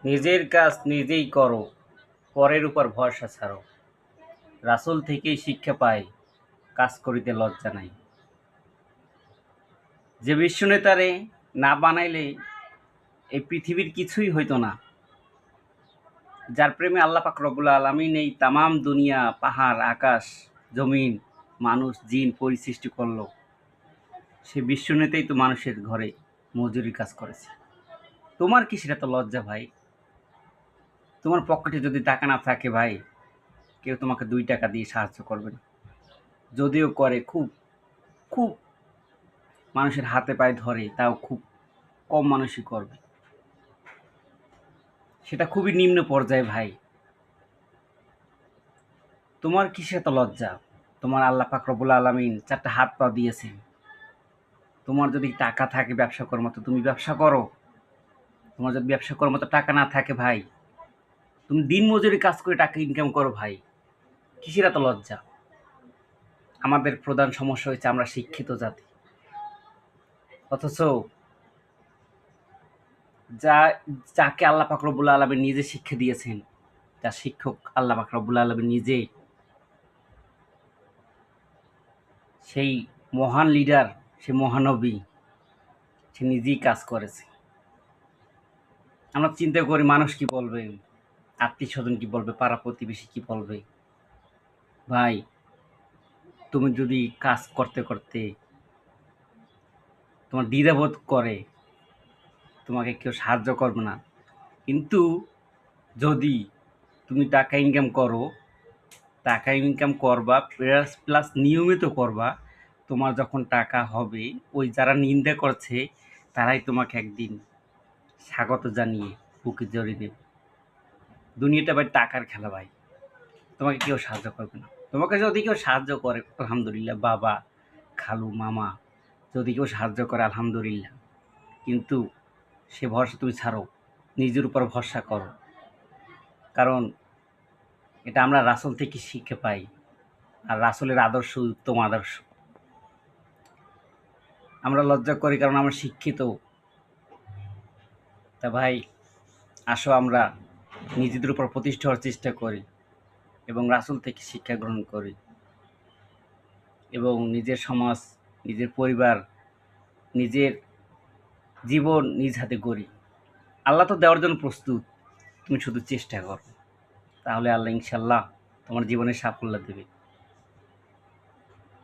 নিজের কাজ নিজেই করো, পরের উপর ভরসা ছাড়ো। রাসূল থেকেই শিক্ষা পাই, কাজ করিতে লজ্জা নাই। যে বিশ্বনেতারে না বানাইলে এই পৃথিবীর কিছুই হইতো না। যার প্রেমে আল্লাহ পাক রব্বুল আলামিন এই তামাম দুনিয়া, পাহাড়, আকাশ, জমিন, মানুষ, জিন পরিসৃষ্টি করলো। সে বিশ্বনেতাই তো মানুষের ঘরে মজুরির কাজ করেছে। তোমার কিসের এত লজ্জা ভাই? তোমার পকেটে যদি টাকা না থাকে ভাই, কেউ তোমাকে ২ টাকা দিয়ে সাহায্য করবে না। যদিও করে খুব, খুব মানুষের হাতে পায়ে ধরে, তাও খুব কম মানুষই করবে। সেটা খুবই নিম্ন পর্যায়ে ভাই। তোমার কিসের এত লজ্জা? তোমার আল্লাহ পাক রব্বুল আলামিন ৪ টা হাত পা দিয়েছেন। তোমার যদি টাকা থাকে ব্যবসা করার মতো, তুমি ব্যবসা করো। তোমার যদি ব্যবসা করার মতো টাকা না থাকে ভাই, তুমি দিনমজুরি কাজ করে টাকা ইনকাম করো ভাই। কিসের এত লজ্জা? আমাদের প্রধান সমস্যা হচ্ছে আমরা শিক্ষিত জাতি। অথচ যা যাকে আল্লাহ পাক রব্বুল আলামিন নিজে শিক্ষা দিয়েছেন, যার শিক্ষক আল্লাহ পাক রব্বুল আলামিন নিজে, সেই মহান লিডার, সে মহানবী, সে নিজেই কাজ করেছে। আমরা চিন্তা করি মানুষ কি বলবে, আত্মীয়-স্বজন কি বলবে, পাড়া-প্রতিবেশী কি বলবে। ভাই, তুমি যদি কাজ করতে, করতে তোমার দ্বিধাবোধ করে, তোমাকে কেউ সাহায্য করবে না। কিন্তু যদি তুমি টাকা ইনকাম করো, টাকা ইনকাম করবা প্লাস নিয়মিত করবা, তোমার যখন টাকা হবে, ওই যারা নিন্দা করছে তারাই তোমাকে একদিন স্বাগত জানিয়ে বুকে জড়িয়ে দেবে। দুনিয়াটা ভাই টাকার খেলা ভাই। তোমাকে কেউ সাহায্য করবে না। তোমাকে যদি কেউ সাহায্য করে আলহামদুলিল্লাহ, বাবা, খালু, মামা যদি কেউ সাহায্য করে আলহামদুলিল্লাহ। কিন্তু সে ভরসা তুমি ছাড়ো, নিজের উপর ভরসা করো। কারণ এটা আমরা রাসূল থেকে শিক্ষা পাই। আর রাসূলের আদর্শ উত্তম আদর্শ। আমরা লজ্জা করি কারণ আমরা শিক্ষিত। তা ভাই, আসো আমরা নিজেদের উপর প্রতিষ্ঠা হওয়ার চেষ্টা করি এবং রাসূল থেকে শিক্ষা গ্রহণ করি এবং নিজের সমাজ, নিজের পরিবার, নিজের জীবন নিজ হাতে গড়ি। আল্লাহ তো দেওয়ার জন্য প্রস্তুত। তুমি শুধু চেষ্টা করো। তাহলে আল্লাহ ইনশাআল্লাহ তোমার জীবনে সাফল্য দেবে।